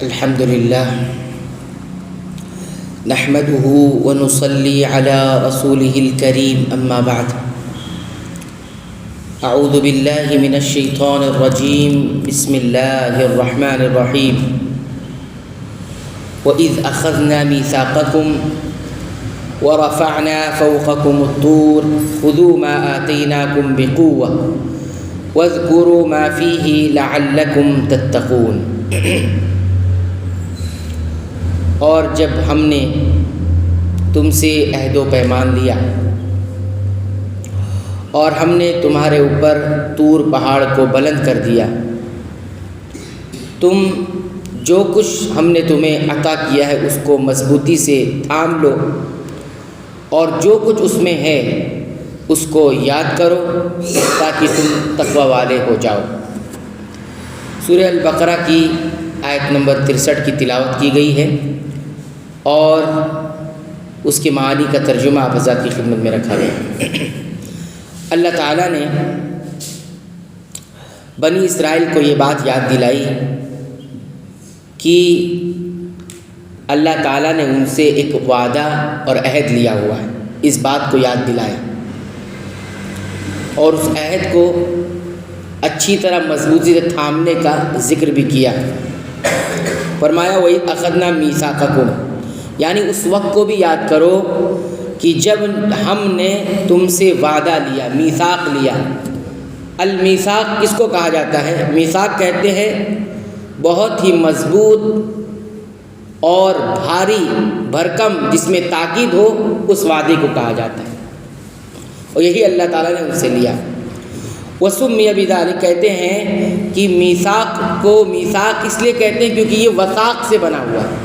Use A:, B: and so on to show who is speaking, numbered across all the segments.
A: الحمد لله نحمده ونصلي على رسوله الكريم أما بعد أعوذ بالله من الشيطان الرجيم بسم الله الرحمن الرحيم وإذ أخذنا ميثاقكم ورفعنا فوقكم الطور خذوا ما آتيناكم بقوة واذكروا ما فيه لعلكم تتقون۔ اور جب ہم نے تم سے عہد و پیمان لیا اور ہم نے تمہارے اوپر طور پہاڑ کو بلند کر دیا، تم جو کچھ ہم نے تمہیں عطا کیا ہے اس کو مضبوطی سے تھام لو اور جو کچھ اس میں ہے اس کو یاد کرو تاکہ تم تقوی والے ہو جاؤ۔ سورہ البقرہ کی آیت نمبر 63 کی تلاوت کی گئی ہے اور اس کے معانی کا ترجمہ آپ حضرات کی خدمت میں رکھا گیا۔ اللہ تعالیٰ نے بنی اسرائیل کو یہ بات یاد دلائی کہ اللہ تعالیٰ نے ان سے ایک وعدہ اور عہد لیا ہوا ہے، اس بات کو یاد دلایا اور اس عہد کو اچھی طرح مضبوطی سے تھامنے کا ذکر بھی کیا۔ فرمایا وَإِذْ أَخَذْنَا مِيثَاقَكُمْ، یعنی اس وقت کو بھی یاد کرو کہ جب ہم نے تم سے وعدہ لیا، میثاق لیا۔ المیثاق کس کو کہا جاتا ہے؟ میثاق کہتے ہیں بہت ہی مضبوط اور بھاری بھرکم جس میں تاکید ہو، اس وعدے کو کہا جاتا ہے اور یہی اللہ تعالیٰ نے ان سے لیا۔ وَسُمِّيَ بِذَلِكَ، کہتے ہیں کہ میثاق کو میثاق اس لیے کہتے ہیں کیونکہ یہ وثاق سے بنا ہوا ہے،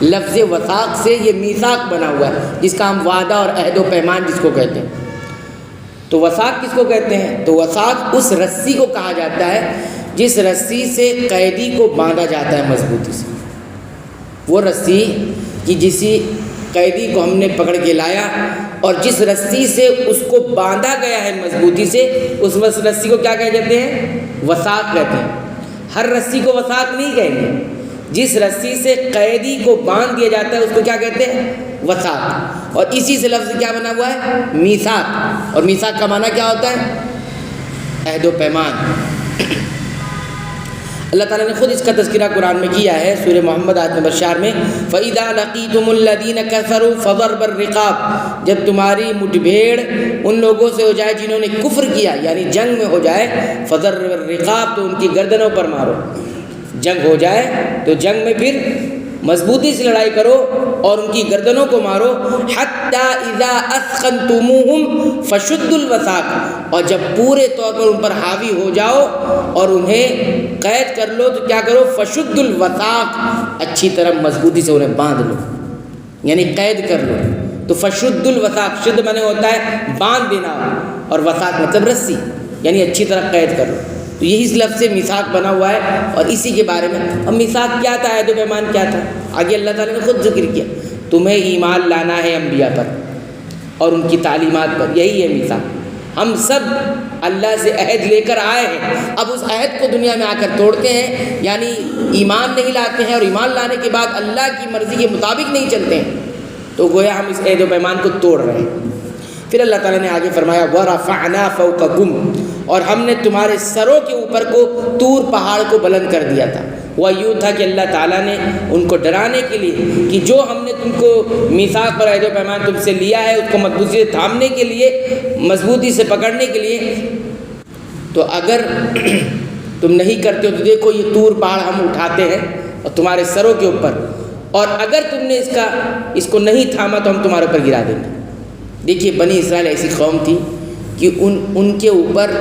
A: لفظ وثاق سے یہ میثاق بنا ہوا ہے جس کا ہم وعدہ اور عہد و پیمان جس کو کہتے ہیں۔ تو وثاق کس کو کہتے ہیں؟ تو وثاق اس رسی کو کہا جاتا ہے جس رسی سے قیدی کو باندھا جاتا ہے مضبوطی سے۔ وہ رسی کہ جسی قیدی کو ہم نے پکڑ کے لایا اور جس رسی سے اس کو باندھا گیا ہے مضبوطی سے، اس رسی کو کیا کہتے ہیں؟ وثاق کہتے ہیں۔ ہر رسی کو وثاق نہیں کہیں گے، جس رسی سے قیدی کو باندھ دیا جاتا ہے اس کو کیا کہتے ہیں؟ وثاق۔ اور اسی سے لفظ کیا بنا ہوا ہے؟ میثاق۔ اور میثاق کا معنی کیا ہوتا ہے؟ عہد و پیمان۔ اللہ تعالیٰ نے خود اس کا تذکرہ قرآن میں کیا ہے، سورہ محمد آیت نمبر 4 میں فَإِذَا لَقِيتُمُ الَّذِينَ كَفَرُوا فَضَرْبَ الرِّقَابِ، جب تمہاری مٹھ بھیڑ ان لوگوں سے ہو جائے جنہوں نے کفر کیا، یعنی جنگ میں ہو جائے، فَضَرْبَ الرِّقَابِ، تو ان کی گردنوں پر مارو۔ جنگ ہو جائے تو جنگ میں پھر مضبوطی سے لڑائی کرو اور ان کی گردنوں کو مارو۔ حَتَّى إِذَا أَثْخَنْتُمُوهُمْ فَشُدُّوا الْوَثَاقَ، اور جب پورے طور پر ان پر حاوی ہو جاؤ اور انہیں قید کر لو تو کیا کرو؟ فَشُدُّوا الْوَثَاقَ، اچھی طرح مضبوطی سے انہیں باندھ لو، یعنی قید کر لو۔ تو فَشُدُّوا الْوَثَاقَ، شد معنی ہوتا ہے باندھ دینا اور وثاق مطلب رسی، یعنی اچھی طرح قید کر لو۔ تو یہی اس لفظ سے میثاق بنا ہوا ہے اور اسی کے بارے میں اب میثاق کیا تھا، عہد و پیمان کیا تھا، آگے اللہ تعالیٰ نے خود ذکر کیا۔ تمہیں ایمان لانا ہے انبیاء پر اور ان کی تعلیمات پر، یہی ہے میثاق۔ ہم سب اللہ سے عہد لے کر آئے ہیں، اب اس عہد کو دنیا میں آ کر توڑتے ہیں، یعنی ایمان نہیں لاتے ہیں اور ایمان لانے کے بعد اللہ کی مرضی کے مطابق نہیں چلتے ہیں، تو گویا ہم اس عہد و پیمان کو توڑ رہے ہیں۔ پھر اللہ تعالیٰ نے آگے فرمایا وَرَفَعْنَا فَوْقَكُمْ، اور ہم نے تمہارے سروں کے اوپر کو طور پہاڑ کو بلند کر دیا تھا۔ وہ یوں تھا کہ اللہ تعالیٰ نے ان کو ڈرانے کے لیے کہ جو ہم نے تم کو میثاق پر عہد و پیمان تم سے لیا ہے اس کو مضبوطی سے تھامنے کے لیے، مضبوطی سے پکڑنے کے لیے، تو اگر تم نہیں کرتے ہو تو دیکھو یہ طور پہاڑ ہم اٹھاتے ہیں اور تمہارے سروں کے اوپر، اور اگر تم نے اس کو نہیں تھاما تو ہم تمہارے اوپر گرا دیں گے۔ دیکھیے بنی اسرائیل ایسی قوم تھی کہ ان کے اوپر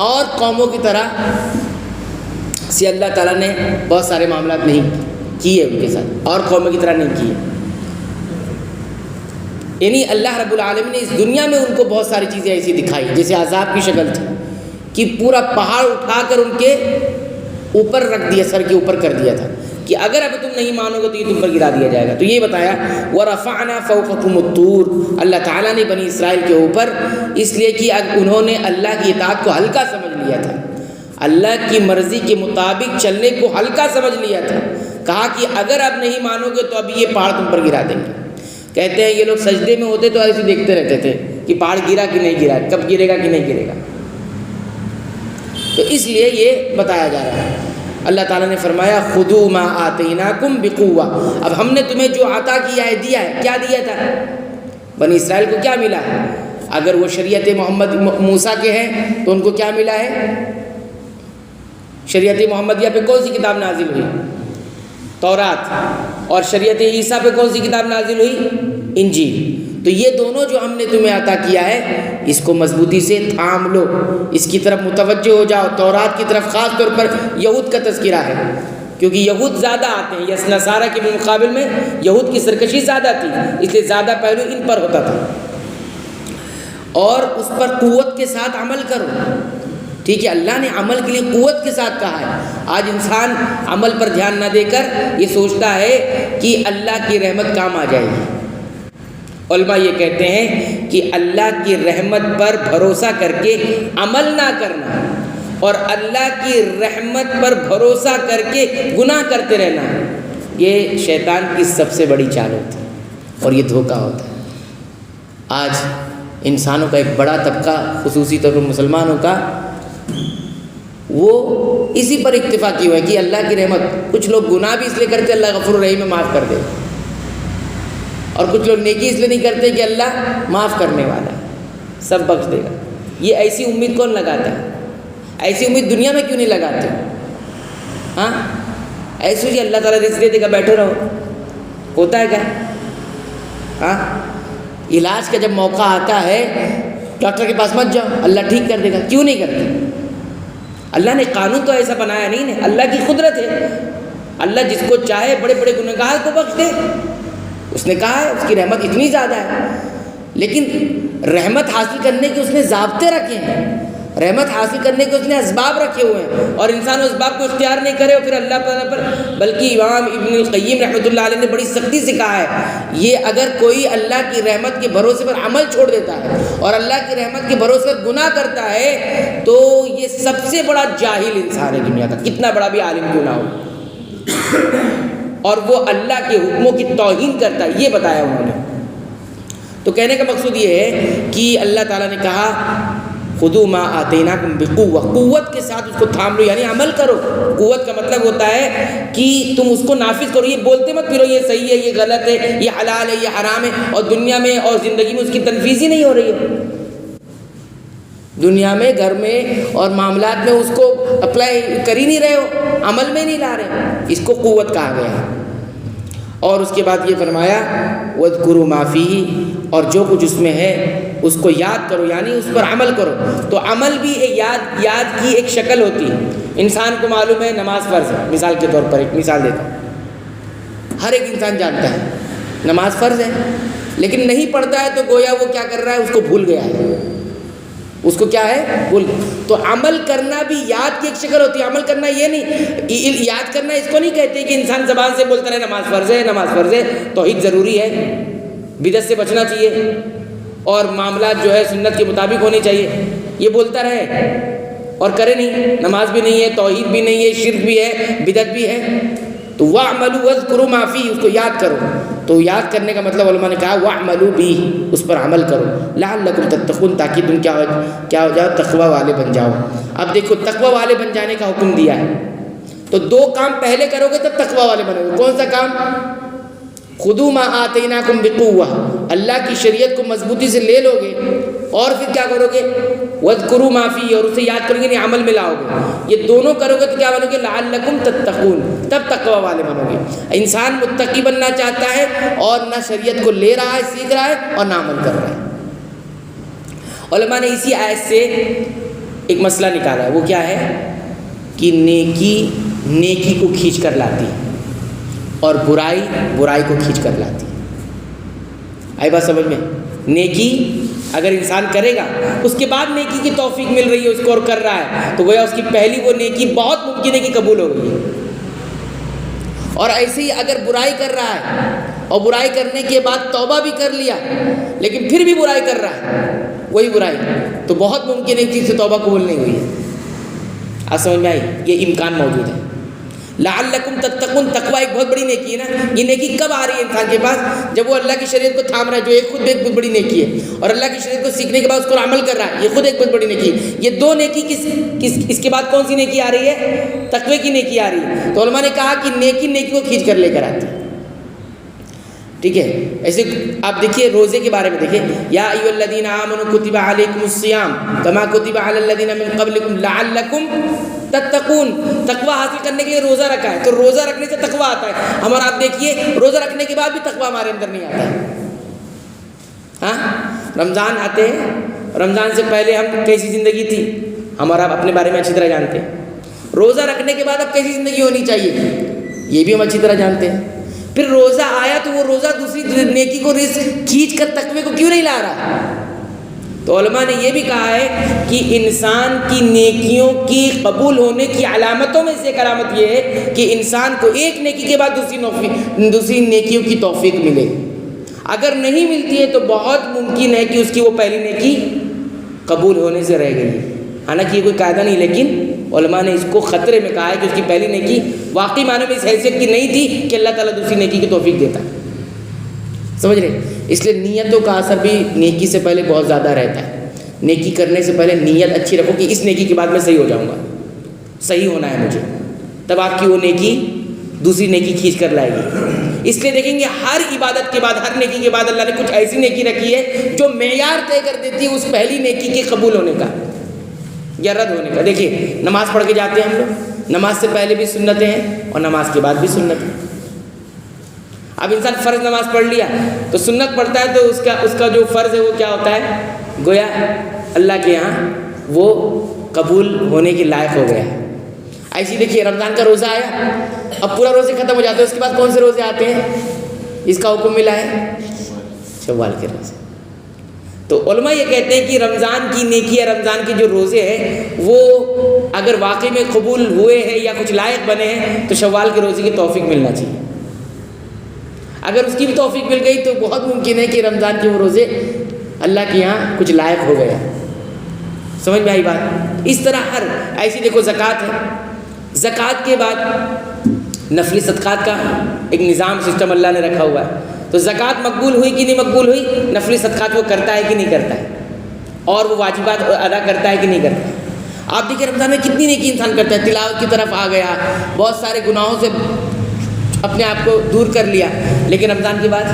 A: اور قوموں کی طرح سے اللہ تعالیٰ نے بہت سارے معاملات نہیں کیے ان کے ساتھ، اور قوموں کی طرح نہیں کیے، یعنی اللہ رب العالمین نے اس دنیا میں ان کو بہت ساری چیزیں ایسی دکھائی جیسے عذاب کی شکل تھی کہ پورا پہاڑ اٹھا کر ان کے اوپر رکھ دیا، سر کے اوپر کر دیا تھا کہ اگر اب تم نہیں مانو گے تو یہ تم پر گرا دیا جائے گا۔ تو یہ بتایا وَرَفَعْنَا فَوْقَكُمُ الطُّورَ، اللہ تعالیٰ نے بنی اسرائیل کے اوپر، اس لیے کہ انہوں نے اللہ کی اطاعت کو ہلکا سمجھ لیا تھا، اللہ کی مرضی کے مطابق چلنے کو ہلکا سمجھ لیا تھا، کہا کہ اگر اب نہیں مانو گے تو اب یہ پہاڑ تم پر گرا دیں گے. کہتے ہیں یہ لوگ سجدے میں ہوتے تو ایسے دیکھتے رہتے تھے کہ پہاڑ گرا کہ نہیں گرا, کب گرے گا کہ نہیں گرے گا. تو اس لیے یہ بتایا جا رہا ہے. اللہ تعالیٰ نے فرمایا خذوا ما آتیناکم بقوہ. اب ہم نے تمہیں جو عطا کیا ہے, دیا ہے, کیا دیا تھا؟ بنی اسرائیل کو کیا ملا؟ اگر وہ شریعت محمد موسیٰ کے ہیں تو ان کو کیا ملا ہے؟ شریعت محمدیہ پہ کون سی کتاب نازل ہوئی؟ تورات. اور شریعت عیسیٰ پہ کون سی کتاب نازل ہوئی؟ انجیل. تو یہ دونوں جو ہم نے تمہیں عطا کیا ہے اس کو مضبوطی سے تھام لو, اس کی طرف متوجہ ہو جاؤ. تورات کی طرف خاص طور پر یہود کا تذکرہ ہے کیونکہ یہود زیادہ آتے ہیں, یس نصارہ کے مقابل میں یہود کی سرکشی زیادہ تھی, اس لیے زیادہ پہلو ان پر ہوتا تھا. اور اس پر قوت کے ساتھ عمل کرو. ٹھیک ہے, اللہ نے عمل کے لیے قوت کے ساتھ کہا ہے. آج انسان عمل پر دھیان نہ دے کر یہ سوچتا ہے کہ اللہ کی رحمت کام آ جائے گی. علماء یہ کہتے ہیں کہ اللہ کی رحمت پر بھروسہ کر کے عمل نہ کرنا اور اللہ کی رحمت پر بھروسہ کر کے گناہ کرتے رہنا, یہ شیطان کی سب سے بڑی چال ہوتی ہے اور یہ دھوکہ ہوتا ہے. آج انسانوں کا ایک بڑا طبقہ, خصوصی طور پر مسلمانوں کا, وہ اسی پر اکتفا کیا ہوا ہے کہ اللہ کی رحمت. کچھ لوگ گناہ بھی اس لیے کرتے اللہ غفور الرحیم میں معاف کر دے, اور کچھ لوگ نیکی اس لیے نہیں کرتے کہ اللہ معاف کرنے والا سب بخش دے گا. یہ ایسی امید کون لگاتا ہے؟ ایسی امید دنیا میں کیوں نہیں لگاتے؟ ہاں, ایسے جی اللہ تعالیٰ رزق دے دے گا, بیٹھے رہو. ہوتا ہے کیا؟ ہاں, علاج کا جب موقع آتا ہے ڈاکٹر کے پاس مت جاؤ, اللہ ٹھیک کر دے گا. کیوں نہیں کرتے؟ اللہ نے قانون تو ایسا بنایا نہیں ہے, اللہ کی قدرت ہے. اللہ جس کو چاہے بڑے بڑے گنہگار کو بخش دے. اس نے کہا ہے اس کی رحمت اتنی زیادہ ہے, لیکن رحمت حاصل کرنے کے اس نے ضابطے رکھے ہیں, رحمت حاصل کرنے کے اس نے اسباب رکھے ہوئے ہیں, اور انسان اس اسباب کو اختیار نہیں کرے اور پھر اللہ تعالیٰ پر. بلکہ امام ابن القیم رحمۃ اللہ علیہ نے بڑی سختی سے کہا ہے یہ اگر کوئی اللہ کی رحمت کے بھروسے پر عمل چھوڑ دیتا ہے اور اللہ کی رحمت کے بھروسے پر گناہ کرتا ہے تو یہ سب سے بڑا جاہل انسان ہے دنیا کا, کتنا بڑا بھی عالم کیوں نہ ہو, اور وہ اللہ کے حکموں کی توہین کرتا ہے. یہ بتایا انہوں نے. تو کہنے کا مقصود یہ ہے کہ اللہ تعالیٰ نے کہا خذوا ما آتیناکم بقوہ, قوت کے ساتھ اس کو تھام لو, یعنی عمل کرو. قوت کا مطلب ہوتا ہے کہ تم اس کو نافذ کرو, یہ بولتے مت پھرو یہ صحیح ہے, یہ غلط ہے, یہ حلال ہے, یہ حرام ہے, اور دنیا میں اور زندگی میں اس کی تنفیذ ہی نہیں ہو رہی ہے. دنیا میں, گھر میں اور معاملات میں اس کو اپلائی کر ہی نہیں رہے ہو, عمل میں نہیں لا رہے. اس کو قوت کہا گیا ہے. اور اس کے بعد یہ فرمایا وَاذْكُرُوا مَا فِيهِ, اور جو کچھ اس میں ہے اس کو یاد کرو, یعنی اس پر عمل کرو. تو عمل بھی ایک یاد کی ایک شکل ہوتی ہے. انسان کو معلوم ہے نماز فرض ہے, مثال کے طور پر ایک مثال دیتا ہوں. ہر ایک انسان جانتا ہے نماز فرض ہے, لیکن نہیں پڑھتا ہے تو گویا وہ کیا کر رہا ہے, اس کو بھول گیا ہے. اس کو کیا ہے, بھول. تو عمل کرنا بھی یاد کی ایک شکل ہوتی ہے. عمل کرنا یہ نہیں, یاد کرنا اس کو نہیں کہتے کہ انسان زبان سے بولتا رہے نماز فرض ہے, نماز فرض ہے. توحید ضروری ہے, بدعت سے بچنا چاہیے, اور معاملات جو ہے سنت کے مطابق ہونے چاہیے. یہ بولتا رہے اور کرے نہیں, نماز بھی نہیں ہے, توحید بھی نہیں ہے, شرک بھی ہے, بدعت بھی ہے. تو وَاعْمَلُوا وَاذْكُرُوا مَا فِيهِ, اس کو یاد کرو. تو یاد کرنے کا مطلب علماء نے کہا وَاعْمَلُوا بِهِ, اس پر عمل کرو. لَعَلَّكُمْ تَتَّقُونَ, تاکہ تم کیا ہو جاؤ, تقوی والے بن جاؤ. اب دیکھو تقوی والے بن جانے کا حکم دیا ہے, تو دو کام پہلے کرو گے تب تقوی والے بنو گے. کون سا کام؟ خذوا ما آتیناکم بقوہ, اللہ کی شریعت کو مضبوطی سے لے لو گے, اور پھر کیا کرو گے, وَاذْكُرُوا مَا فِيهِ, اور اسے یاد کرو گے, نہیں عمل میں لاؤ گے. یہ دونوں کرو گے تو کیا بنو گے, لعلکم تتقون, تب تقوی والے بنو گے. انسان متقی بننا چاہتا ہے اور نہ شریعت کو لے رہا ہے, سیکھ رہا ہے, اور نہ عمل کر رہا ہے. علماء نے اسی آیت سے ایک مسئلہ نکالا ہے. وہ کیا ہے کہ نیکی کو کھینچ کر لاتی ہے, اور برائی کو کھینچ کر لاتی ہے. آئی بات سمجھ میں؟ نیکی اگر انسان کرے گا, اس کے بعد نیکی کی توفیق مل رہی ہے اس کو اور کر رہا ہے, تو گویا اس کی پہلی وہ نیکی بہت ممکن ہے کہ قبول ہو گئی ہے. اور ایسے ہی اگر برائی کر رہا ہے اور برائی کرنے کے بعد توبہ بھی کر لیا, لیکن پھر بھی برائی کر رہا ہے, وہی برائی, تو بہت ممکن ہے کہ اس سے توبہ قبول نہیں ہوئی ہے. آپ سمجھ میں آئی؟ یہ امکان موجود ہے. لعلکم تتقون، تقوی ایک بہت بڑی نیکی ہے نا. یہ نیکی کب آ رہی ہے انسان کے پاس؟ جب وہ اللہ کی شریعت کو تھام رہا ہے، جو ایک خود ایک بہت بڑی نیکی ہے، اور اللہ کی شریعت کو سیکھنے کے بعد اس کو عمل کر رہا ہے، یہ خود ایک بہت بڑی نیکی ہے. یہ دو نیکی اس کے بعد کون سی نیکی آ رہی ہے؟ تقوی کی نیکی آ رہی ہے. تو علماء نے کہا کہ نیکی کو کھینچ کر لے کر آتی ہے. ٹھیک ہے. ایسے آپ دیکھیے روزے کے بارے میں دیکھیے، یا ایھا الذین آمنوا کتب علیکم الصیام کما کتب علی الذین من قبلکم لعلکم تتقون. تقوی حاصل کرنے کے لیے روزہ رکھا ہے، تو روزہ رکھنے سے تقوی آتا ہے. ہمارا آپ دیکھیے روزہ رکھنے کے بعد بھی تقوی ہمارے اندر نہیں آتا ہے. ہاں، رمضان آتے ہیں، رمضان سے پہلے ہم کیسی زندگی تھی ہمارا اپنے بارے میں اچھی طرح جانتے ہیں. روزہ رکھنے کے بعد اب کیسی زندگی ہونی چاہیے یہ بھی ہم اچھی طرح جانتے ہیں. پھر روزہ آیا تو وہ روزہ دوسری نیکی کو کھینچ کر تقوی کو کیوں نہیں لا رہا؟ تو علماء نے یہ بھی کہا ہے کہ انسان کی نیکیوں کی قبول ہونے کی علامتوں میں سے ایک علامت یہ ہے کہ انسان کو ایک نیکی کے بعد دوسری نیکیوں کی توفیق ملے. اگر نہیں ملتی ہے تو بہت ممکن ہے کہ اس کی وہ پہلی نیکی قبول ہونے سے رہ گئی. حالانکہ یہ کوئی قاعدہ نہیں، لیکن علماء نے اس کو خطرے میں کہا ہے کہ اس کی پہلی نیکی واقعی معنی میں اس حیثیت کی نہیں تھی کہ اللہ تعالیٰ دوسری نیکی کی توفیق دیتا ہے. سمجھ رہے؟ اس لیے نیتوں کا اثر بھی نیکی سے پہلے بہت زیادہ رہتا ہے. نیکی کرنے سے پہلے نیت اچھی رکھو کہ اس نیکی کے بعد میں صحیح ہو جاؤں گا، صحیح ہونا ہے مجھے، تب آپ کی وہ نیکی دوسری نیکی کھینچ کر لائے گی. اس لیے دیکھیں گے ہر عبادت کے بعد، ہر نیکی کے بعد اللہ نے کچھ ایسی نیکی رکھی ہے جو معیار طے کر دیتی ہے اس پہلی نیکی کے قبول ہونے کا یا رد ہونے کا. دیکھیے نماز پڑھ کے جاتے ہیں ہم لوگ، نماز سے پہلے بھی سنتیں ہیں اور نماز کے بعد بھی سنتیں. اب انسان فرض نماز پڑھ لیا تو سنت پڑھتا ہے تو اس کا جو فرض ہے وہ کیا ہوتا ہے؟ گویا اللہ کے یہاں وہ قبول ہونے کے لائق ہو گیا. ایسی دیکھیے رمضان کا روزہ آیا، اب پورا روزے ختم ہو جاتے ہیں، اس کے بعد کون سے روزے آتے ہیں؟ اس کا حکم ملا ہے شوال کے روزے. تو علماء یہ کہتے ہیں کہ رمضان کی نیکی یا رمضان کے جو روزے ہیں وہ اگر واقعی میں قبول ہوئے ہیں یا کچھ لائق بنے ہیں تو شوال کے روزے کی توفیق ملنا چاہیے. اگر اس کی بھی توفیق مل گئی تو بہت ممکن ہے کہ رمضان کے وہ روزے اللہ کے یہاں کچھ لائق ہو گئے. سمجھ میں آئی بات؟ اس طرح ہر ایسی دیکھو زکوٰۃ ہے، زکوٰۃ کے بعد نفلی صدقات کا ایک نظام سسٹم اللہ نے رکھا ہوا ہے. تو زکوٰۃ مقبول ہوئی کہ نہیں مقبول ہوئی، نفلی صدقات وہ کرتا ہے کہ نہیں کرتا ہے، اور وہ واجبات ادا کرتا ہے کہ نہیں کرتا ہے. آپ دیکھیں رمضان میں کتنی نیکی انسان کرتا ہے، تلاوت کی طرف آ گیا، بہت سارے گناہوں سے اپنے آپ کو دور کر لیا، لیکن رمضان کے بعد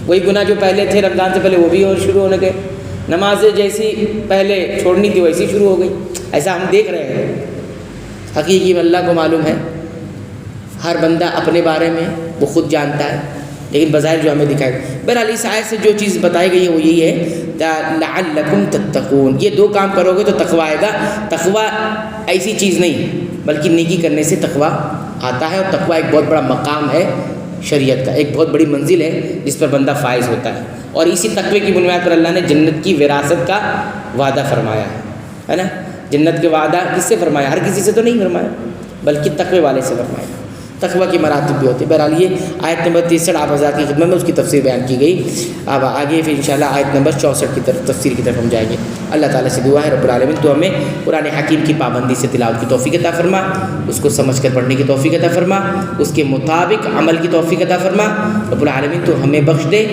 A: وہی گناہ جو پہلے تھے رمضان سے پہلے وہ بھی اور شروع ہونے گئے. نمازیں جیسی پہلے چھوڑنی تھی ویسی شروع ہو گئی. ایسا ہم دیکھ رہے ہیں. حقیقی اللہ کو معلوم ہے، ہر بندہ اپنے بارے میں وہ خود جانتا ہے، لیکن بظاہر جو ہمیں دکھائے. بہرحال اس آیت سے جو چیز بتائی گئی ہے وہ یہی ہے لعلکم تتقون. یہ دو کام کرو گے تو تقوی آئے گا. تقوی ایسی چیز نہیں بلکہ نیکی کرنے سے تقوی آتا ہے، اور تقوی ایک بہت بڑا مقام ہے شریعت کا، ایک بہت بڑی منزل ہے جس پر بندہ فائز ہوتا ہے. اور اسی تقوی کی بنیاد پر اللہ نے جنت کی وراثت کا وعدہ فرمایا ہے نا. جنت کے وعدہ کس سے فرمایا؟ ہر کسی سے تو نہیں فرمایا بلکہ تقوی والے سے فرمایا. تقوی کی مراتب بھی ہوتی ہے. بہرحال یہ آیت نمبر 63 آپ حضرات کی خدمت میں اس کی تفسیر بیان کی گئی. اب آگے پھر انشاءاللہ آیت نمبر 64 کی طرف تفسیر کی طرف ہم جائیں گے. اللہ تعالیٰ سے دعا ہے رب العالمین تو ہمیں قرآن حکیم کی پابندی سے تلاوت کی توفیق عطا فرما، اس کو سمجھ کر پڑھنے کی توفیق عطا فرما، اس کے مطابق عمل کی توفیق عطا فرما. رب العالمین تو ہمیں بخش دے،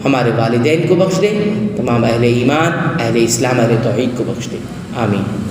A: ہمارے والدین کو بخش دے، تمام اہل ایمان، اہل اسلام، اہل توحید کو بخش دے. آمین.